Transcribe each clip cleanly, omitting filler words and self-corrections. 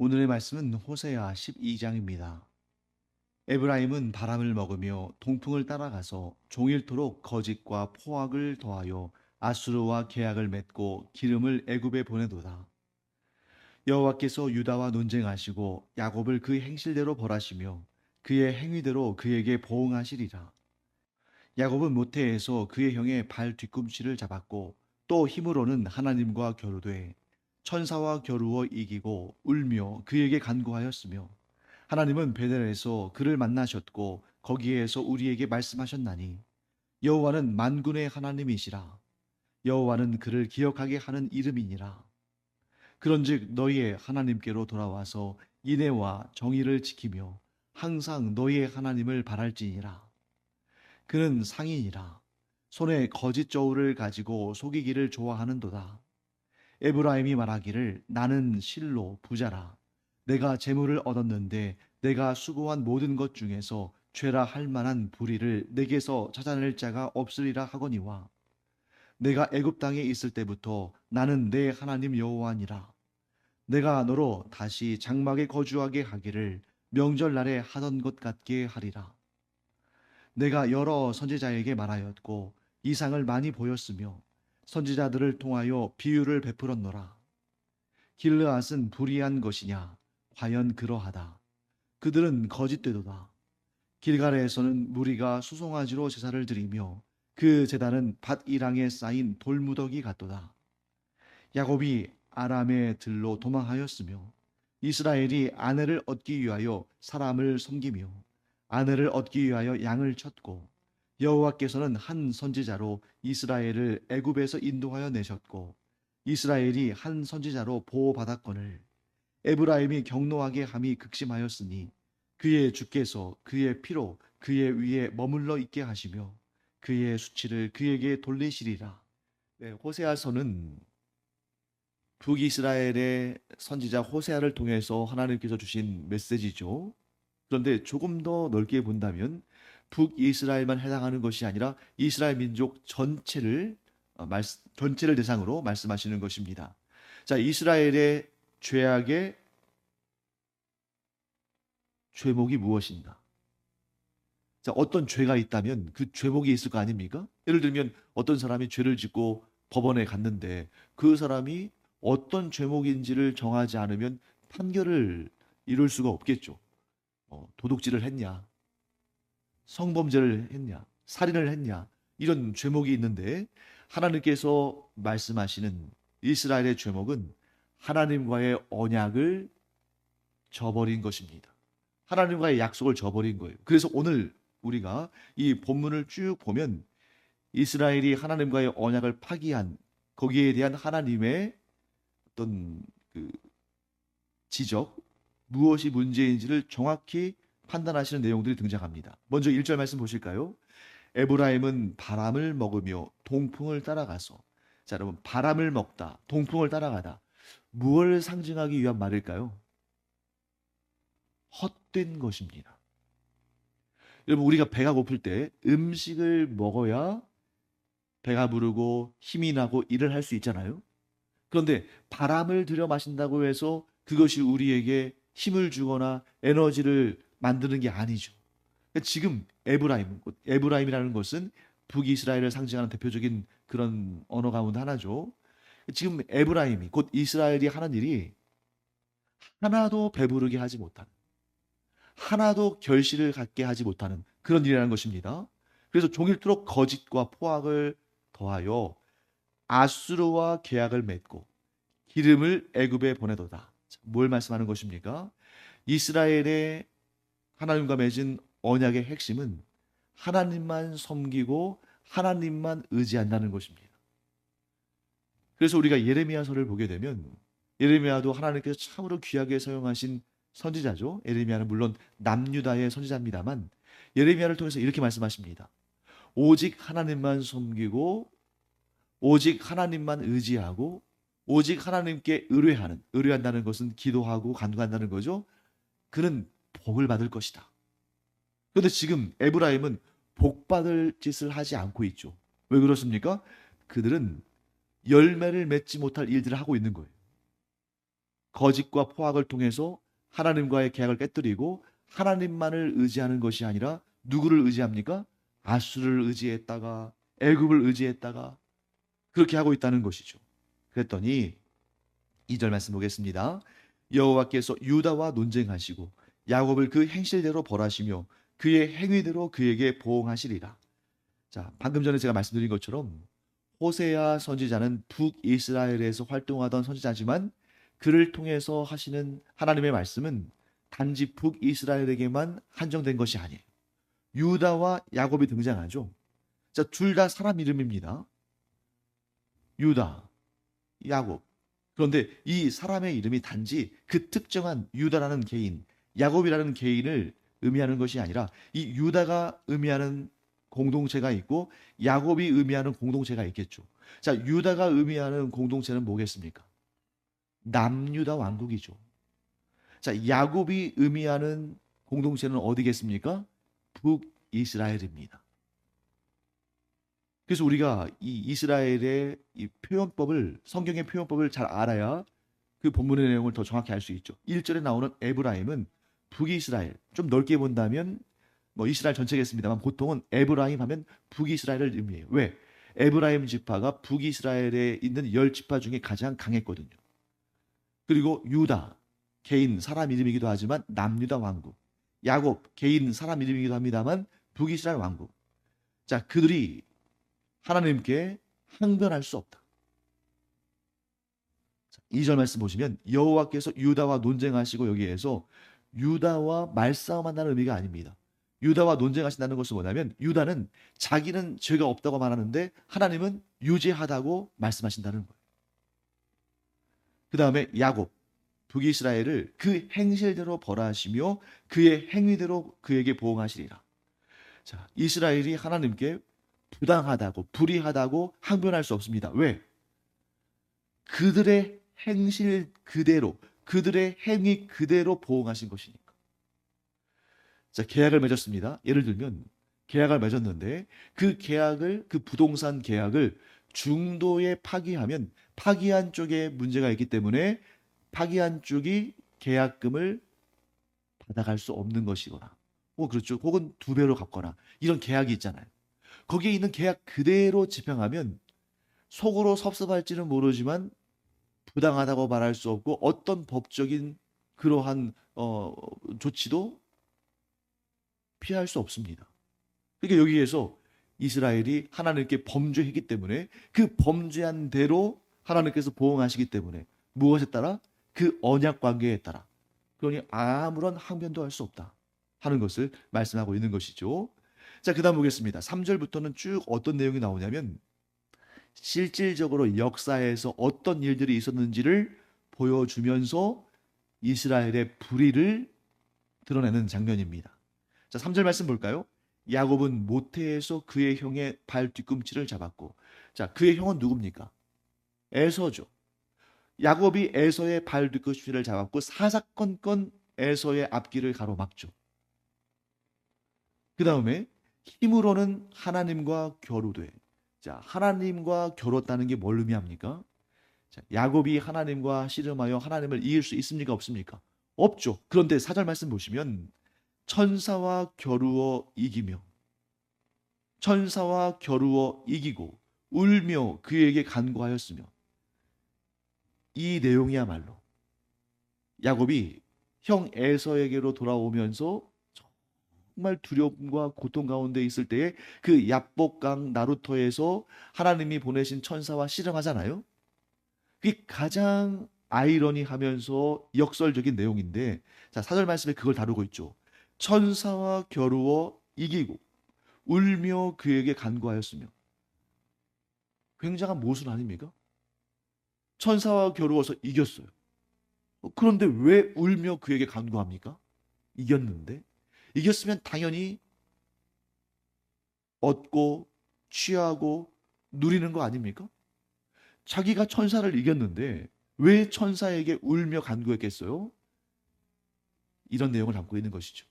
오늘의 말씀은 호세아 12장입니다. 에브라임은 바람을 먹으며 동풍을 따라가서 종일토록 거짓과 포악을 더하여 아수르와 계약을 맺고 기름을 애굽에 보내도다. 여호와께서 유다와 논쟁하시고 야곱을 그 행실대로 벌하시며 그의 행위대로 그에게 보응하시리라. 야곱은 모태에서 그의 형의 발 뒤꿈치를 잡았고 또 힘으로는 하나님과 겨루되 천사와 겨루어 이기고 울며 그에게 간구하였으며 하나님은 베델에서 그를 만나셨고 거기에서 우리에게 말씀하셨나니 여호와는 만군의 하나님이시라. 여호와는 그를 기억하게 하는 이름이니라. 그런즉 너희의 하나님께로 돌아와서 인애와 정의를 지키며 항상 너희의 하나님을 바랄지니라. 그는 상인이라. 손에 거짓 저울을 가지고 속이기를 좋아하는도다. 에브라임이 말하기를 나는 실로 부자라. 내가 재물을 얻었는데 내가 수고한 모든 것 중에서 죄라 할 만한 불의를 내게서 찾아낼 자가 없으리라 하거니와 내가 애굽 땅에 있을 때부터 나는 내 하나님 여호와니라. 내가 너로 다시 장막에 거주하게 하기를 명절날에 하던 것 같게 하리라. 내가 여러 선지자에게 말하였고 이상을 많이 보였으며 선지자들을 통하여 비유를 베풀었노라. 길르앗은 불의한 것이냐? 과연 그러하다. 그들은 거짓되도다. 길갈에서는 무리가 수송아지로 제사를 드리며 그 제단은 밭이랑에 쌓인 돌무더기 같도다. 야곱이 아람의 들로 도망하였으며 이스라엘이 아내를 얻기 위하여 사람을 섬기며 아내를 얻기 위하여 양을 쳤고 여호와께서는 한 선지자로 이스라엘을 애굽에서 인도하여 내셨고 이스라엘이 한 선지자로 보호받았거늘 에브라임이 경노하게 함이 극심하였으니 그의 주께서 그의 피로 그의 위에 머물러 있게 하시며 그의 수치를 그에게 돌리시리라. 네, 호세아서는 북이스라엘의 선지자 호세아를 통해서 하나님께서 주신 메시지죠. 그런데 조금 더 넓게 본다면 북이스라엘만 해당하는 것이 아니라 이스라엘 민족 전체를 대상으로 말씀하시는 것입니다. 자, 이스라엘의 죄악의 죄목이 무엇인가? 자, 어떤 죄가 있다면 그 죄목이 있을 거 아닙니까? 예를 들면 어떤 사람이 죄를 짓고 법원에 갔는데 그 사람이 어떤 죄목인지를 정하지 않으면 판결을 이룰 수가 없겠죠. 도둑질을 했냐, 성범죄를 했냐, 살인을 했냐, 이런 죄목이 있는데 하나님께서 말씀하시는 이스라엘의 죄목은 하나님과의 언약을 저버린 것입니다. 하나님과의 약속을 저버린 거예요. 그래서 오늘 우리가 이 본문을 쭉 보면 이스라엘이 하나님과의 언약을 파기한 거기에 대한 하나님의 어떤 그 지적, 무엇이 문제인지를 정확히 판단하시는 내용들이 등장합니다. 먼저 1절 말씀 보실까요? 에브라임은 바람을 먹으며 동풍을 따라가서. 자, 여러분, 바람을 먹다, 동풍을 따라가다. 무엇을 상징하기 위한 말일까요? 헛된 것입니다. 여러분, 우리가 배가 고플 때 음식을 먹어야 배가 부르고 힘이 나고 일을 할 수 있잖아요. 그런데 바람을 들여 마신다고 해서 그것이 우리에게 힘을 주거나 에너지를 만드는 게 아니죠. 그러니까 지금 에브라임이라는 것은 북이스라엘을 상징하는 대표적인 그런 언어 가운데 하나죠. 지금 에브라임이 곧 이스라엘이 하는 일이 하나도 배부르게 하지 못하는, 하나도 결실을 갖게 하지 못하는 그런 일이라는 것입니다. 그래서 종일토록 거짓과 포악을 더하여 아수르와 계약을 맺고 기름을 애굽에 보내도다. 뭘 말씀하는 것입니까? 이스라엘의 하나님과 맺은 언약의 핵심은 하나님만 섬기고 하나님만 의지한다는 것입니다. 그래서 우리가 예레미야서를 보게 되면 예레미야도 하나님께서 참으로 귀하게 사용하신 선지자죠. 예레미야는 물론 남유다의 선지자입니다만 예레미야를 통해서 이렇게 말씀하십니다. 오직 하나님만 섬기고 오직 하나님만 의지하고 오직 하나님께 의뢰한다는 것은 기도하고 간구한다는 거죠. 그는 복을 받을 것이다. 그런데 지금 에브라임은 복 받을 짓을 하지 않고 있죠. 왜 그렇습니까? 그들은 열매를 맺지 못할 일들을 하고 있는 거예요. 거짓과 포악을 통해서 하나님과의 계약을 깨뜨리고 하나님만을 의지하는 것이 아니라 누구를 의지합니까? 아수르를 의지했다가 애굽을 의지했다가 그렇게 하고 있다는 것이죠. 그랬더니 2절 말씀 보겠습니다. 여호와께서 유다와 논쟁하시고 야곱을 그 행실대로 벌하시며 그의 행위대로 그에게 보응하시리라. 자, 방금 전에 제가 말씀드린 것처럼 호세아 선지자는 북이스라엘에서 활동하던 선지자지만 그를 통해서 하시는 하나님의 말씀은 단지 북이스라엘에게만 한정된 것이 아니에요. 유다와 야곱이 등장하죠. 자, 둘 다 사람 이름입니다. 유다, 야곱. 그런데 이 사람의 이름이 단지 그 특정한 유다라는 개인, 야곱이라는 개인을 의미하는 것이 아니라 이 유다가 의미하는 공동체가 있고 야곱이 의미하는 공동체가 있겠죠. 자, 유다가 의미하는 공동체는 뭐겠습니까? 남유다 왕국이죠. 자, 야곱이 의미하는 공동체는 어디겠습니까? 북이스라엘입니다. 그래서 우리가 이 이스라엘의 이 표현법을, 성경의 표현법을 잘 알아야 그 본문의 내용을 더 정확히 알 수 있죠. 1절에 나오는 에브라임은 북이스라엘, 좀 넓게 본다면 뭐 이스라엘 전체겠습니다만 보통은 에브라임 하면 북이스라엘을 의미해요. 왜? 에브라임 지파가 북이스라엘에 있는 10지파 중에 가장 강했거든요. 그리고 유다, 개인 사람 이름이기도 하지만 남유다 왕국. 야곱, 개인 사람 이름이기도 합니다만 북이스라엘 왕국. 자, 그들이 하나님께 항변할 수 없다. 2절 말씀 보시면 여호와께서 유다와 논쟁하시고, 여기에서 유다와 말싸움한다는 의미가 아닙니다. 유다와 논쟁하신다는 것은 뭐냐면 유다는 자기는 죄가 없다고 말하는데 하나님은 유죄하다고 말씀하신다는 거예요. 그 다음에 야곱, 북이스라엘을 그 행실대로 벌하시며 그의 행위대로 그에게 보응하시리라. 자, 이스라엘이 하나님께 부당하다고, 불의하다고 항변할 수 없습니다. 왜? 그들의 행실 그대로, 그들의 행위 그대로 보응하신 것이니까. 자, 계약을 맺었습니다. 예를 들면 계약을 맺었는데 그 부동산 계약을 중도에 파기하면 파기한 쪽에 문제가 있기 때문에 파기한 쪽이 계약금을 받아갈 수 없는 것이거나, 그렇죠. 혹은 2배로 갚거나 이런 계약이 있잖아요. 거기에 있는 계약 그대로 집행하면 속으로 섭섭할지는 모르지만 부당하다고 말할 수 없고 어떤 법적인 그러한 조치도 피할 수 없습니다. 그러니까 여기에서 이스라엘이 하나님께 범죄했기 때문에 그 범죄한 대로 하나님께서 보응하시기 때문에 무엇에 따라? 그 언약 관계에 따라. 그러니 아무런 항변도 할 수 없다 하는 것을 말씀하고 있는 것이죠. 자, 그 다음 보겠습니다. 3절부터는 쭉 어떤 내용이 나오냐면 실질적으로 역사에서 어떤 일들이 있었는지를 보여주면서 이스라엘의 불의를 드러내는 장면입니다. 자, 3절 말씀 볼까요? 야곱은 모태에서 그의 형의 발 뒤꿈치를 잡았고, 자, 그의 형은 누굽니까? 에서죠. 야곱이 에서의 발 뒤꿈치를 잡았고 사사건건 에서의 앞길을 가로막죠. 그 다음에 힘으로는 하나님과 겨루되. 자, 하나님과 겨뤘다는 게 뭘 의미합니까? 자, 야곱이 하나님과 씨름하여 하나님을 이길 수 있습니까? 없습니까? 없죠. 그런데 4절 말씀 보시면 천사와 겨루어 이기며, 천사와 겨루어 이기고 울며 그에게 간구하였으며. 이 내용이야말로 야곱이 형 에서에게로 돌아오면서 정말 두려움과 고통 가운데 있을 때에 그 야복강 나루터에서 하나님이 보내신 천사와 씨름하잖아요. 그게 가장 아이러니하면서 역설적인 내용인데, 자, 4절 말씀에 그걸 다루고 있죠. 천사와 겨루어 이기고 울며 그에게 간구하였으며. 굉장한 모순 아닙니까? 천사와 겨루어서 이겼어요. 그런데 왜 울며 그에게 간구합니까? 이겼는데. 이겼으면 당연히 얻고 취하고 누리는 거 아닙니까? 자기가 천사를 이겼는데 왜 천사에게 울며 간구했겠어요? 이런 내용을 담고 있는 것이죠.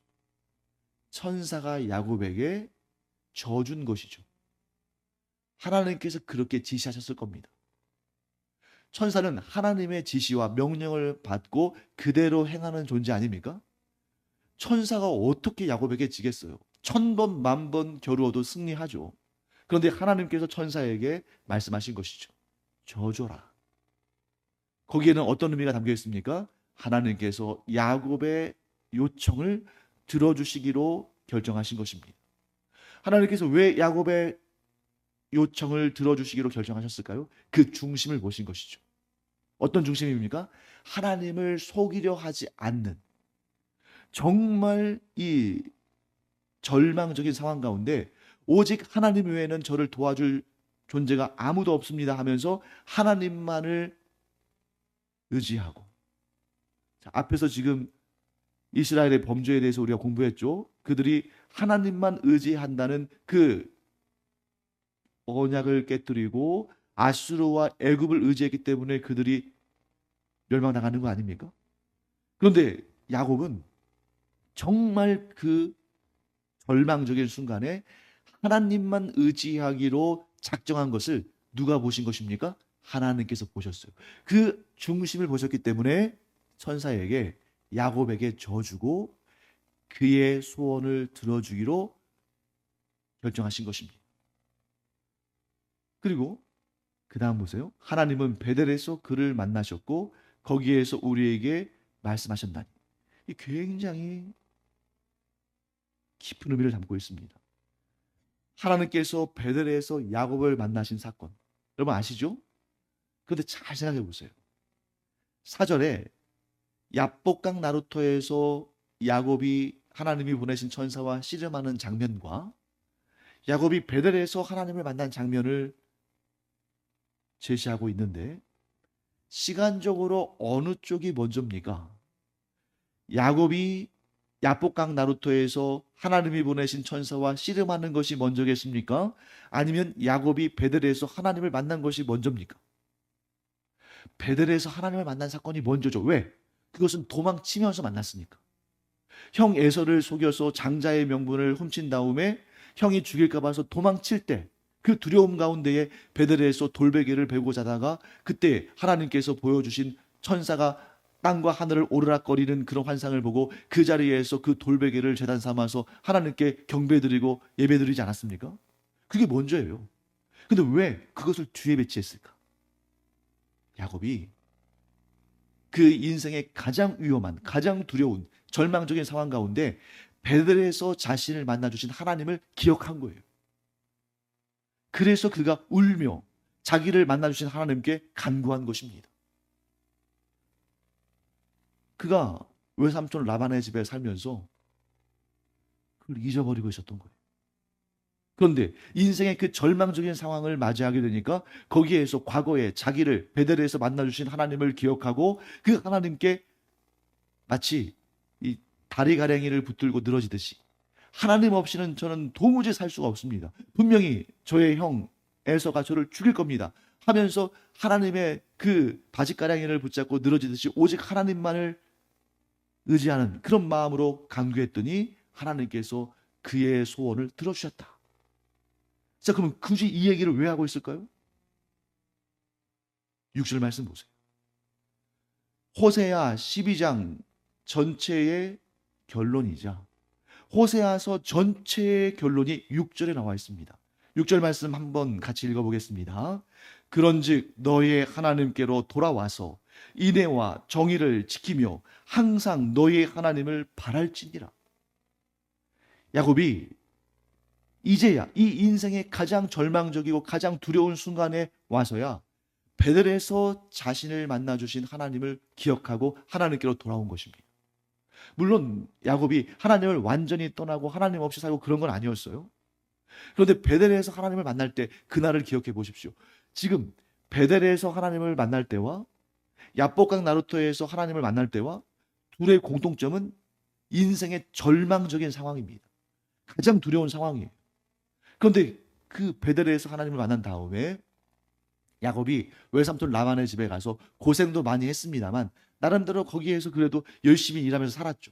천사가 야곱에게 져준 것이죠. 하나님께서 그렇게 지시하셨을 겁니다. 천사는 하나님의 지시와 명령을 받고 그대로 행하는 존재 아닙니까? 천사가 어떻게 야곱에게 지겠어요? 천번 만번 겨루어도 승리하죠. 그런데 하나님께서 천사에게 말씀하신 것이죠. 져줘라. 거기에는 어떤 의미가 담겨 있습니까? 하나님께서 야곱의 요청을 들어주시기로 결정하신 것입니다. 하나님께서 왜 야곱의 요청을 들어주시기로 결정하셨을까요? 그 중심을 보신 것이죠. 어떤 중심입니까? 하나님을 속이려 하지 않는, 정말 이 절망적인 상황 가운데 오직 하나님 외에는 저를 도와줄 존재가 아무도 없습니다 하면서 하나님만을 의지하고. 자, 앞에서 지금 이스라엘의 범죄에 대해서 우리가 공부했죠. 그들이 하나님만 의지한다는 그 언약을 깨뜨리고 아수르와 애굽을 의지했기 때문에 그들이 멸망당하는 거 아닙니까? 그런데 야곱은 정말 그 절망적인 순간에 하나님만 의지하기로 작정한 것을 누가 보신 것입니까? 하나님께서 보셨어요. 그 중심을 보셨기 때문에 천사에게 야곱에게 져주고 그의 소원을 들어주기로 결정하신 것입니다. 그리고 그 다음 보세요. 하나님은 베델에서 그를 만나셨고 거기에서 우리에게 말씀하셨나니. 이 굉장히 깊은 의미를 담고 있습니다. 하나님께서 베델에서 야곱을 만나신 사건. 여러분 아시죠? 그런데 잘 생각해 보세요. 4절에 야복강 나루터에서 야곱이 하나님이 보내신 천사와 씨름하는 장면과 야곱이 베델에서 하나님을 만난 장면을 제시하고 있는데 시간적으로 어느 쪽이 먼저입니까? 야곱이 야복강 나루터에서 하나님이 보내신 천사와 씨름하는 것이 먼저겠습니까? 아니면 야곱이 베델에서 하나님을 만난 것이 먼저입니까? 베델에서 하나님을 만난 사건이 먼저죠. 왜? 그것은 도망치면서 만났으니까. 형 에서를 속여서 장자의 명분을 훔친 다음에 형이 죽일까 봐서 도망칠 때 그 두려움 가운데에 베델에서 돌베개를 베고 자다가 그때 하나님께서 보여주신 천사가 땅과 하늘을 오르락거리는 그런 환상을 보고 그 자리에서 그 돌베개를 제단 삼아서 하나님께 경배드리고 예배드리지 않았습니까? 그게 먼저예요. 근데 왜 그것을 뒤에 배치했을까? 야곱이 그 인생의 가장 위험한, 가장 두려운 절망적인 상황 가운데 베델에서 자신을 만나주신 하나님을 기억한 거예요. 그래서 그가 울며 자기를 만나주신 하나님께 간구한 것입니다. 그가 외삼촌 라반의 집에 살면서 그걸 잊어버리고 있었던 거예요. 그런데 인생의 그 절망적인 상황을 맞이하게 되니까 거기에서 과거에 자기를 베델에서 만나주신 하나님을 기억하고 그 하나님께 마치 이 다리 가랭이를 붙들고 늘어지듯이 하나님 없이는 저는 도무지 살 수가 없습니다. 분명히 저의 형 에서가 저를 죽일 겁니다. 하면서 하나님의 그 바지가랑이를 붙잡고 늘어지듯이 오직 하나님만을 의지하는 그런 마음으로 간구했더니 하나님께서 그의 소원을 들어주셨다. 자, 그럼 굳이 이 얘기를 왜 하고 있을까요? 6절 말씀 보세요. 호세아 12장 전체의 결론이자 호세아서 전체의 결론이 6절에 나와 있습니다. 6절 말씀 한번 같이 읽어보겠습니다. 그런즉 너의 하나님께로 돌아와서 인애와 정의를 지키며 항상 너의 하나님을 바랄지니라. 야곱이 이제야 이 인생의 가장 절망적이고 가장 두려운 순간에 와서야 베델에서 자신을 만나주신 하나님을 기억하고 하나님께로 돌아온 것입니다. 물론 야곱이 하나님을 완전히 떠나고 하나님 없이 살고 그런 건 아니었어요. 그런데 베델에서 하나님을 만날 때 그날을 기억해 보십시오. 지금 베델에서 하나님을 만날 때와 야복강 나루터에서 하나님을 만날 때와 둘의 공통점은 인생의 절망적인 상황입니다. 가장 두려운 상황이에요. 그런데 그 베델에서 하나님을 만난 다음에 야곱이 외삼촌 라반의 집에 가서 고생도 많이 했습니다만 나름대로 거기에서 그래도 열심히 일하면서 살았죠.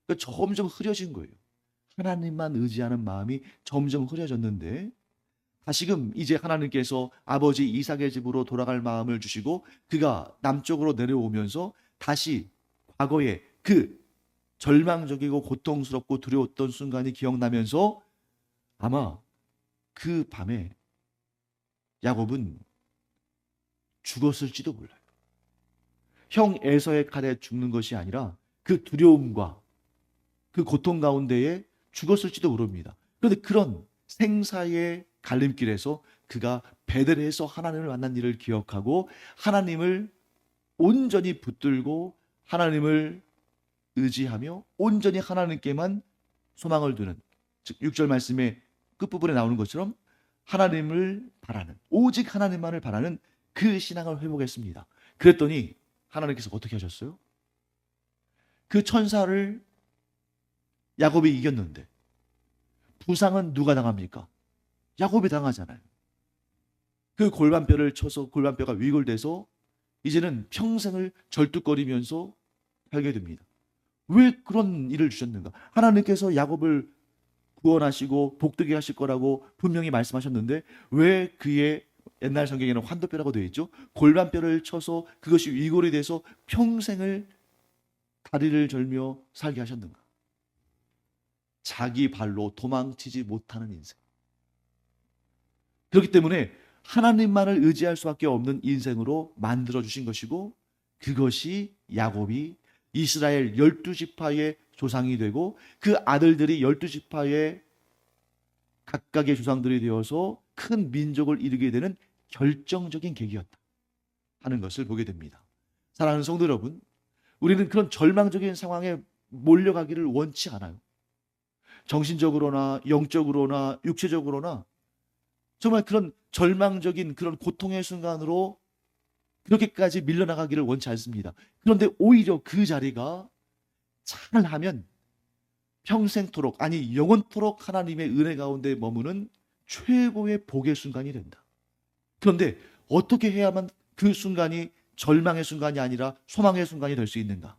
그러니까 점점 흐려진 거예요. 하나님만 의지하는 마음이 점점 흐려졌는데 다시금 이제 하나님께서 아버지 이삭의 집으로 돌아갈 마음을 주시고 그가 남쪽으로 내려오면서 다시 과거의 그 절망적이고 고통스럽고 두려웠던 순간이 기억나면서 아마 그 밤에 야곱은 죽었을지도 몰라요. 형 에서의 칼에 죽는 것이 아니라 그 두려움과 그 고통 가운데에 죽었을지도 모릅니다. 그런데 그런 생사의 갈림길에서 그가 베들레헴에서 하나님을 만난 일을 기억하고 하나님을 온전히 붙들고 하나님을 의지하며 온전히 하나님께만 소망을 두는, 즉 6절 말씀의 끝부분에 나오는 것처럼 하나님을 바라는, 오직 하나님만을 바라는 그 신앙을 회복했습니다. 그랬더니 하나님께서 어떻게 하셨어요? 그 천사를 야곱이 이겼는데 부상은 누가 당합니까? 야곱이 당하잖아요. 그 골반뼈를 쳐서 골반뼈가 위골돼서 이제는 평생을 절뚝거리면서 살게 됩니다. 왜 그런 일을 주셨는가? 하나님께서 야곱을 구원하시고 복되게 하실 거라고 분명히 말씀하셨는데 왜 그의 옛날 성경에는 환도뼈라고 되어 있죠? 골반뼈를 쳐서 그것이 위골이 돼서 평생을 다리를 절며 살게 하셨는가? 자기 발로 도망치지 못하는 인생. 그렇기 때문에 하나님만을 의지할 수밖에 없는 인생으로 만들어주신 것이고 그것이 야곱이 이스라엘 12지파의 조상이 되고 그 아들들이 12지파의 각각의 조상들이 되어서 큰 민족을 이루게 되는 결정적인 계기였다 하는 것을 보게 됩니다. 사랑하는 성도 여러분, 우리는 그런 절망적인 상황에 몰려가기를 원치 않아요. 정신적으로나 영적으로나 육체적으로나 정말 그런 절망적인 그런 고통의 순간으로 그렇게까지 밀려나가기를 원치 않습니다. 그런데 오히려 그 자리가 잘하면 평생토록 아니 영원토록 하나님의 은혜 가운데 머무는 최고의 복의 순간이 된다. 그런데 어떻게 해야만 그 순간이 절망의 순간이 아니라 소망의 순간이 될 수 있는가?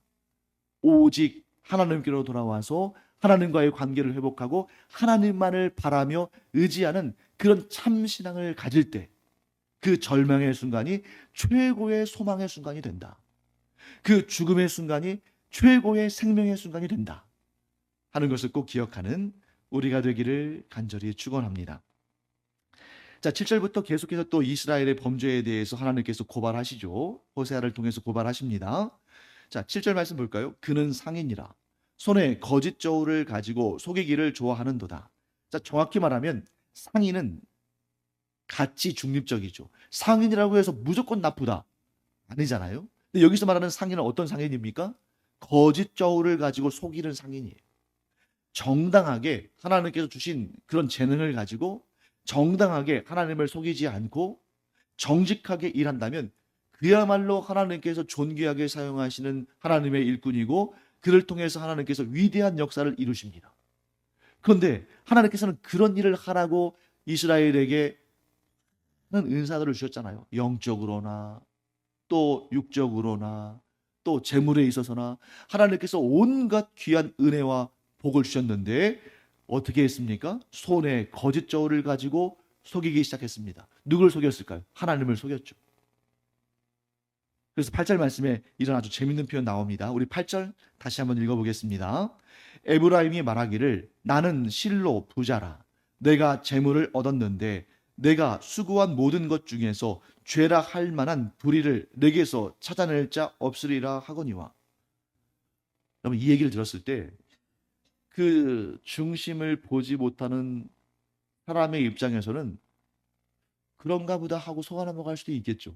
오직 하나님께로 돌아와서 하나님과의 관계를 회복하고 하나님만을 바라며 의지하는 그런 참신앙을 가질 때 그 절망의 순간이 최고의 소망의 순간이 된다. 그 죽음의 순간이 최고의 생명의 순간이 된다 하는 것을 꼭 기억하는 우리가 되기를 간절히 축원합니다. 자, 7절부터 계속해서 또 이스라엘의 범죄에 대해서 하나님께서 고발하시죠. 호세아를 통해서 고발하십니다. 자, 7절 말씀 볼까요? 그는 상인이라 손에 거짓 저울을 가지고 속이기를 좋아하는도다. 자, 정확히 말하면 상인은 가치 중립적이죠. 상인이라고 해서 무조건 나쁘다 아니잖아요. 근데 여기서 말하는 상인은 어떤 상인입니까? 거짓 저울을 가지고 속이는 상인이에요. 정당하게 하나님께서 주신 그런 재능을 가지고 정당하게 하나님을 속이지 않고 정직하게 일한다면 그야말로 하나님께서 존귀하게 사용하시는 하나님의 일꾼이고 그를 통해서 하나님께서 위대한 역사를 이루십니다. 그런데 하나님께서는 그런 일을 하라고 이스라엘에게 은사들을 주셨잖아요. 영적으로나 또 육적으로나 또 재물에 있어서나 하나님께서 온갖 귀한 은혜와 복을 주셨는데 어떻게 했습니까? 손에 거짓 저울을 가지고 속이기 시작했습니다. 누굴 속였을까요? 하나님을 속였죠. 그래서 8절 말씀에 이런 아주 재밌는 표현 나옵니다. 우리 8절 다시 한번 읽어보겠습니다. 에브라임이 말하기를 나는 실로 부자라. 내가 재물을 얻었는데 내가 수고한 모든 것 중에서 죄라 할 만한 불의를 내게서 찾아낼 자 없으리라 하거니와. 여러분 이 얘기를 들었을 때 그 중심을 보지 못하는 사람의 입장에서는 그런가 보다 하고 속아 넘어갈 수도 있겠죠.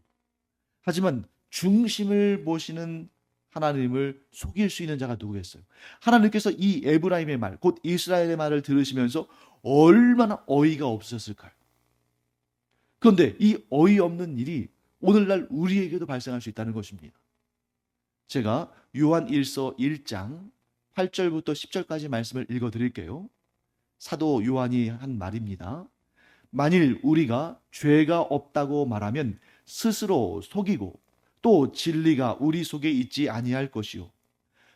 하지만 중심을 보시는 하나님을 속일 수 있는 자가 누구겠어요? 하나님께서 이 에브라임의 말, 곧 이스라엘의 말을 들으시면서 얼마나 어이가 없으셨을까요? 그런데 이 어이없는 일이 오늘날 우리에게도 발생할 수 있다는 것입니다. 제가 요한 1서 1장 8절부터 10절까지 말씀을 읽어드릴게요. 사도 요한이 한 말입니다. 만일 우리가 죄가 없다고 말하면 스스로 속이고 또 진리가 우리 속에 있지 아니할 것이요.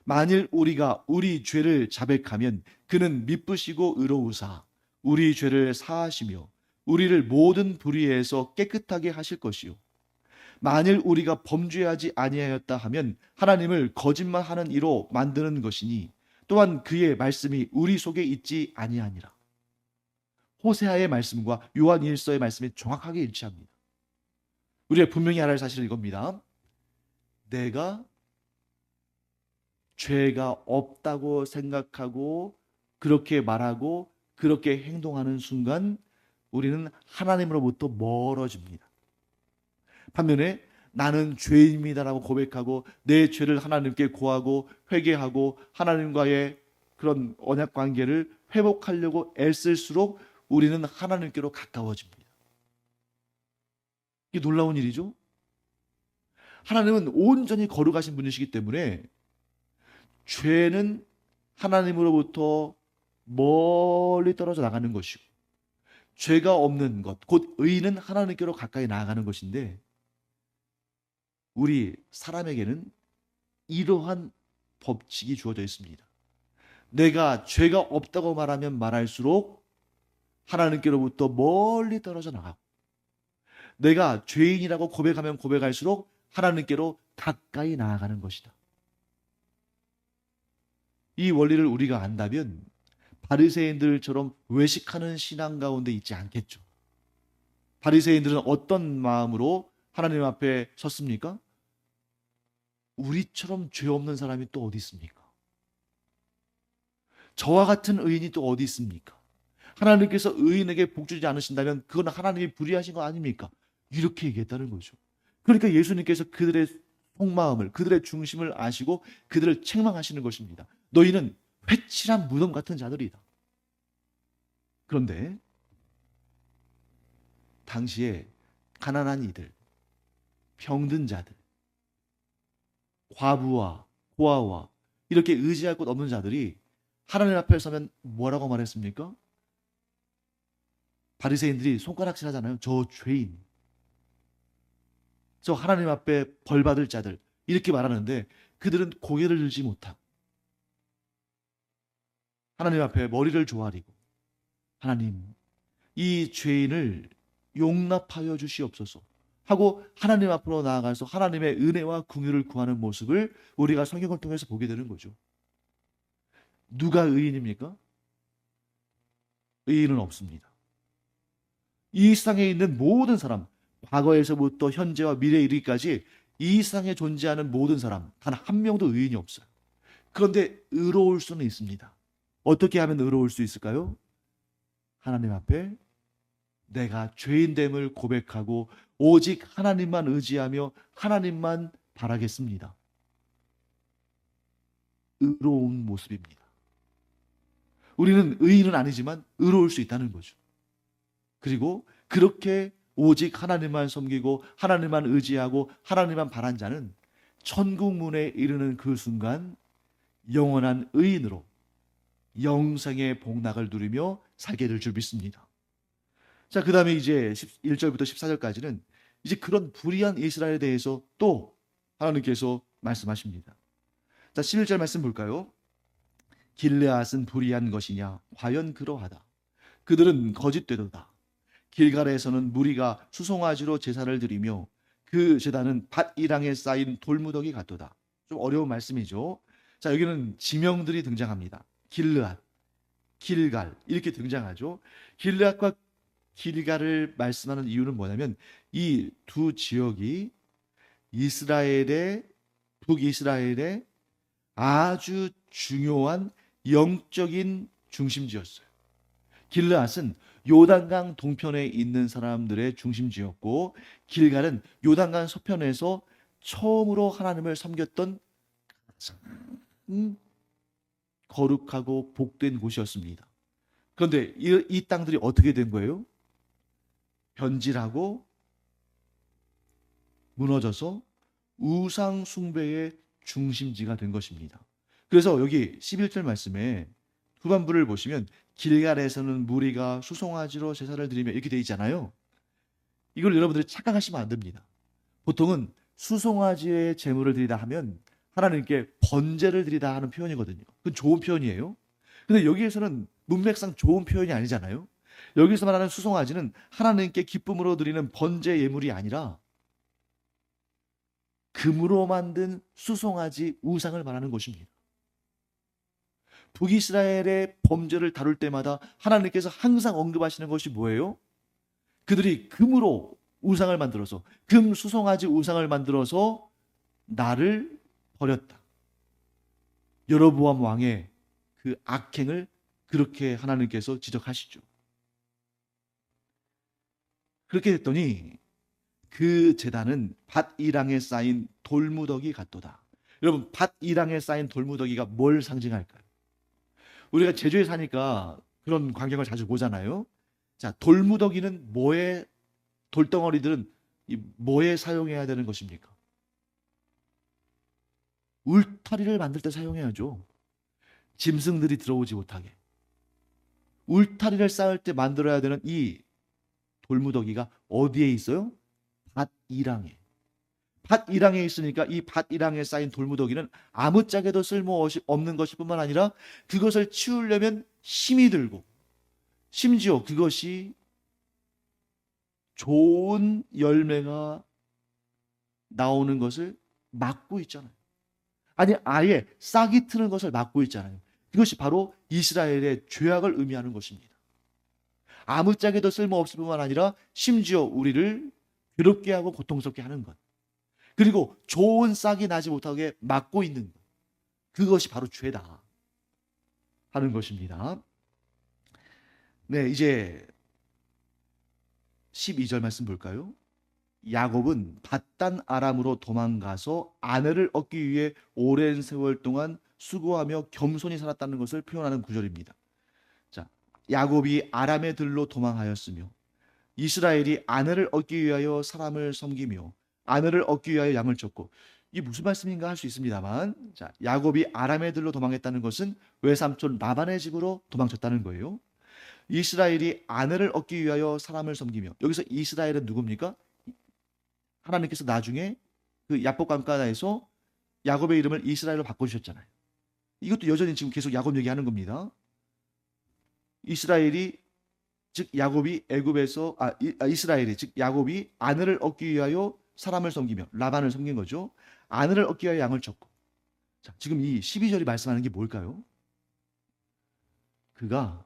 만일 우리가 우리 죄를 자백하면 그는 미쁘시고 의로우사 우리 죄를 사하시며 우리를 모든 불의에서 깨끗하게 하실 것이요 만일 우리가 범죄하지 아니하였다 하면 하나님을 거짓말하는 이로 만드는 것이니 또한 그의 말씀이 우리 속에 있지 아니하니라. 호세아의 말씀과 요한 일서의 말씀이 정확하게 일치합니다. 우리가 분명히 알아야 할 사실은 이겁니다. 내가 죄가 없다고 생각하고 그렇게 말하고 그렇게 행동하는 순간 우리는 하나님으로부터 멀어집니다. 반면에 나는 죄인입니다라고 고백하고 내 죄를 하나님께 고하고 회개하고 하나님과의 그런 언약 관계를 회복하려고 애쓸수록 우리는 하나님께로 가까워집니다. 이게 놀라운 일이죠. 하나님은 온전히 거룩하신 분이시기 때문에 죄는 하나님으로부터 멀리 떨어져 나가는 것이고 죄가 없는 것, 곧 의는 하나님께로 가까이 나아가는 것인데 우리 사람에게는 이러한 법칙이 주어져 있습니다. 내가 죄가 없다고 말하면 말할수록 하나님께로부터 멀리 떨어져 나가고 내가 죄인이라고 고백하면 고백할수록 하나님께로 가까이 나아가는 것이다. 이 원리를 우리가 안다면 바리새인들처럼 외식하는 신앙 가운데 있지 않겠죠. 바리새인들은 어떤 마음으로 하나님 앞에 섰습니까? 우리처럼 죄 없는 사람이 또 어디 있습니까? 저와 같은 의인이 또 어디 있습니까? 하나님께서 의인에게 복 주지 않으신다면 그건 하나님이 불의하신 거 아닙니까? 이렇게 얘기했다는 거죠. 그러니까 예수님께서 그들의 속마음을, 그들의 중심을 아시고 그들을 책망하시는 것입니다. 너희는 회칠한 무덤 같은 자들이다. 그런데 당시에 가난한 이들, 병든 자들, 과부와 고아와 이렇게 의지할 곳 없는 자들이 하나님 앞에 서면 뭐라고 말했습니까? 바리새인들이 손가락질 하잖아요. 저 죄인, 저 하나님 앞에 벌받을 자들 이렇게 말하는데 그들은 고개를 들지 못하고 하나님 앞에 머리를 조아리고 하나님, 이 죄인을 용납하여 주시옵소서 하고 하나님 앞으로 나아가서 하나님의 은혜와 긍휼을 구하는 모습을 우리가 성경을 통해서 보게 되는 거죠. 누가 의인입니까? 의인은 없습니다. 이 세상에 있는 모든 사람, 과거에서부터 현재와 미래에 이르기까지 이 세상에 존재하는 모든 사람 단 한 명도 의인이 없어요. 그런데 의로울 수는 있습니다. 어떻게 하면 의로울 수 있을까요? 하나님 앞에 내가 죄인됨을 고백하고 오직 하나님만 의지하며 하나님만 바라겠습니다. 의로운 모습입니다. 우리는 의인은 아니지만 의로울 수 있다는 거죠. 그리고 그렇게 오직 하나님만 섬기고 하나님만 의지하고 하나님만 바란 자는 천국 문에 이르는 그 순간 영원한 의인으로 영생의 복락을 누리며 살게 될 줄 믿습니다. 자, 그 다음에 이제 1절부터 14절까지는 이제 그런 불의한 이스라엘에 대해서 또 하나님께서 말씀하십니다. 자, 11절 말씀 볼까요? 길르앗은 불의한 것이냐? 과연 그러하다. 그들은 거짓되도다. 길갈에서는 무리가 수송아지로 제사를 드리며 그 제단은 밭이랑에 쌓인 돌무더기 같도다. 좀 어려운 말씀이죠. 자, 여기는 지명들이 등장합니다. 길르앗, 길갈 이렇게 등장하죠. 길르앗과 길갈을 말씀하는 이유는 뭐냐면 이 두 지역이 이스라엘의 북이스라엘의 아주 중요한 영적인 중심지였어요. 길르앗은 요단강 동편에 있는 사람들의 중심지였고 길갈은 요단강 서편에서 처음으로 하나님을 섬겼던 가장 거룩하고 복된 곳이었습니다. 그런데 이 땅들이 어떻게 된 거예요? 변질하고 무너져서 우상 숭배의 중심지가 된 것입니다. 그래서 여기 11절 말씀에 후반부를 보시면 길갈에서는 무리가 수송아지로 제사를 드리며 이렇게 돼 있잖아요. 이걸 여러분들이 착각하시면 안 됩니다. 보통은 수송아지의 제물을 드리다 하면 하나님께 번제를 드리다 하는 표현이거든요. 그건 좋은 표현이에요. 근데 여기에서는 문맥상 좋은 표현이 아니잖아요. 여기서 말하는 수송아지는 하나님께 기쁨으로 드리는 번제 예물이 아니라 금으로 만든 수송아지 우상을 말하는 것입니다. 북이스라엘의 범죄를 다룰 때마다 하나님께서 항상 언급하시는 것이 뭐예요? 그들이 금으로 우상을 만들어서, 금 수송아지 우상을 만들어서 나를 버렸다. 여로보암 왕의 그 악행을 그렇게 하나님께서 지적하시죠. 그렇게 됐더니 그 제단은 밭이랑에 쌓인 돌무더기 같도다. 여러분, 밭이랑에 쌓인 돌무더기가 뭘 상징할까요? 우리가 제주에 사니까 그런 광경을 자주 보잖아요. 자, 돌무더기는 뭐에, 돌덩어리들은 뭐에 사용해야 되는 것입니까? 울타리를 만들 때 사용해야죠. 짐승들이 들어오지 못하게. 울타리를 쌓을 때 만들어야 되는 이 돌무더기가 어디에 있어요? 밭이랑에. 밭이랑에 있으니까 이 밭이랑에 쌓인 돌무더기는 아무짝에도 쓸모없는 것일 뿐만 아니라 그것을 치우려면 힘이 들고, 심지어 그것이 좋은 열매가 나오는 것을 막고 있잖아요. 아니, 아예 싹이 트는 것을 막고 있잖아요. 그것이 바로 이스라엘의 죄악을 의미하는 것입니다. 아무짝에도 쓸모없을 뿐만 아니라 심지어 우리를 괴롭게 하고 고통스럽게 하는 것, 그리고 좋은 싹이 나지 못하게 막고 있는 것, 그것이 바로 죄다 하는 것입니다. 네, 이제 12절 말씀 볼까요? 야곱은 밧단 아람으로 도망가서 아내를 얻기 위해 오랜 세월 동안 수고하며 겸손히 살았다는 것을 표현하는 구절입니다. 자, 야곱이 아람의 들로 도망하였으며 이스라엘이 아내를 얻기 위하여 사람을 섬기며 아내를 얻기 위하여 양을 쳤고, 이게 무슨 말씀인가 할 수 있습니다만, 자, 야곱이 아람의 들로 도망했다는 것은 외삼촌 라반의 집으로 도망쳤다는 거예요. 이스라엘이 아내를 얻기 위하여 사람을 섬기며, 여기서 이스라엘은 누굽니까? 하나님께서 나중에 그 야복 강가에서 야곱의 이름을 이스라엘로 바꿔주셨잖아요. 이것도 여전히 지금 계속 야곱 얘기하는 겁니다. 이스라엘이, 즉 야곱이 애굽에서 이스라엘이, 즉 야곱이 아내를 얻기 위하여 사람을 섬기며 라반을 섬긴 거죠. 아내를 얻기 위하여 양을 쳤고. 자, 지금 이 12절이 말씀하는 게 뭘까요? 그가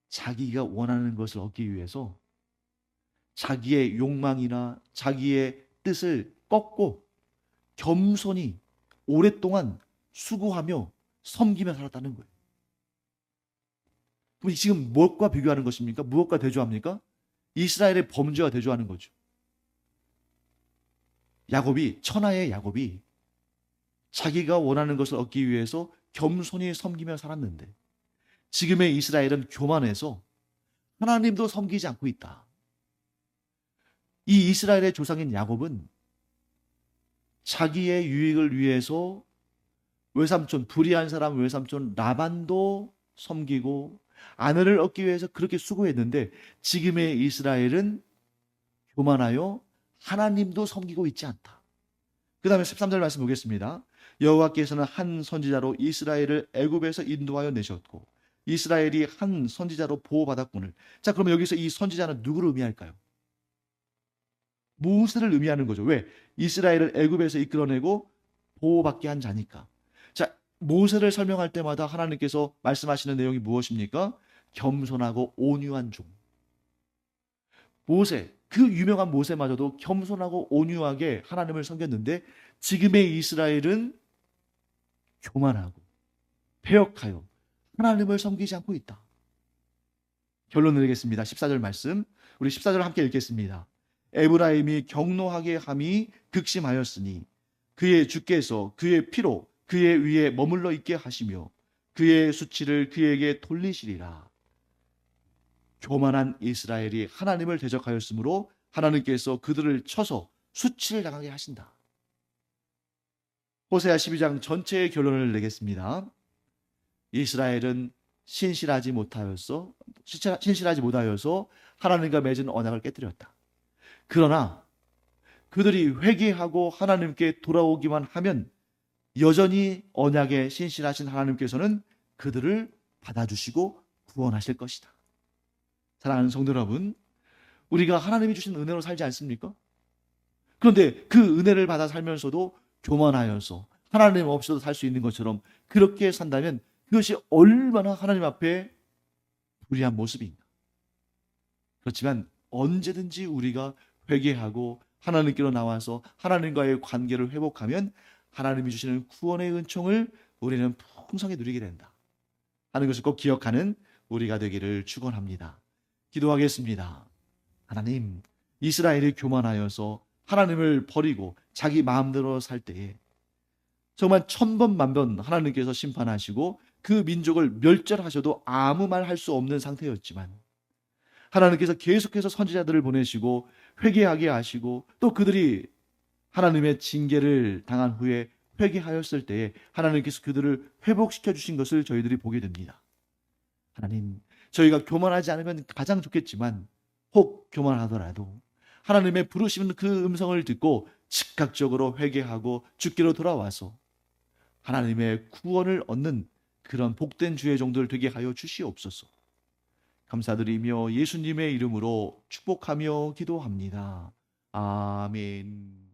자기가 원하는 것을 얻기 위해서 자기의 욕망이나 자기의 뜻을 꺾고 겸손히 오랫동안 수고하며 섬기며 살았다는 거예요. 그럼 지금 무엇과 비교하는 것입니까? 무엇과 대조합니까? 이스라엘의 범죄와 대조하는 거죠. 야곱이, 천하의 야곱이 자기가 원하는 것을 얻기 위해서 겸손히 섬기며 살았는데, 지금의 이스라엘은 교만해서 하나님도 섬기지 않고 있다. 이 이스라엘의 조상인 야곱은 자기의 유익을 위해서 외삼촌, 불의한 사람 외삼촌 라반도 섬기고 아내를 얻기 위해서 그렇게 수고했는데, 지금의 이스라엘은 교만하여 하나님도 섬기고 있지 않다. 그 다음에 13절 말씀 보겠습니다. 여호와께서는 한 선지자로 이스라엘을 애굽에서 인도하여 내셨고 이스라엘이 한 선지자로 보호받았거늘. 자, 그러면 여기서 이 선지자는 누구를 의미할까요? 모세를 의미하는 거죠. 왜? 이스라엘을 애굽에서 이끌어내고 보호받게 한 자니까. 자, 모세를 설명할 때마다 하나님께서 말씀하시는 내용이 무엇입니까? 겸손하고 온유한 종. 모세, 그 유명한 모세마저도 겸손하고 온유하게 하나님을 섬겼는데, 지금의 이스라엘은 교만하고 패역하여 하나님을 섬기지 않고 있다. 결론을 내리겠습니다. 14절 말씀, 우리 14절 함께 읽겠습니다. 에브라임이 경노하게 함이 극심하였으니 그의 주께서 그의 피로 그의 위에 머물러 있게 하시며 그의 수치를 그에게 돌리시리라. 교만한 이스라엘이 하나님을 대적하였으므로 하나님께서 그들을 쳐서 수치를 당하게 하신다. 호세아 12장 전체의 결론을 내겠습니다. 이스라엘은 신실하지 못하여서 하나님과 맺은 언약을 깨뜨렸다. 그러나 그들이 회개하고 하나님께 돌아오기만 하면 여전히 언약에 신실하신 하나님께서는 그들을 받아주시고 구원하실 것이다. 사랑하는 성도 여러분, 우리가 하나님이 주신 은혜로 살지 않습니까? 그런데 그 은혜를 받아 살면서도 교만하여서 하나님 없이도 살 수 있는 것처럼 그렇게 산다면 그것이 얼마나 하나님 앞에 불의한 모습인가. 그렇지만 언제든지 우리가 회개하고 하나님께로 나와서 하나님과의 관계를 회복하면 하나님이 주시는 구원의 은총을 우리는 풍성히 누리게 된다 하는 것을 꼭 기억하는 우리가 되기를 축원합니다. 기도하겠습니다. 하나님, 이스라엘이 교만하여서 하나님을 버리고 자기 마음대로 살 때에 정말 천번만번 하나님께서 심판하시고 그 민족을 멸절하셔도 아무 말 할 수 없는 상태였지만 하나님께서 계속해서 선지자들을 보내시고 회개하게 하시고 또 그들이 하나님의 징계를 당한 후에 회개하였을 때에 하나님께서 그들을 회복시켜 주신 것을 저희들이 보게 됩니다. 하나님, 저희가 교만하지 않으면 가장 좋겠지만 혹 교만하더라도 하나님의 부르시는 그 음성을 듣고 즉각적으로 회개하고 주께로 돌아와서 하나님의 구원을 얻는 그런 복된 주의 종들 되게 하여 주시옵소서. 감사드리며 예수님의 이름으로 축복하며 기도합니다. 아멘.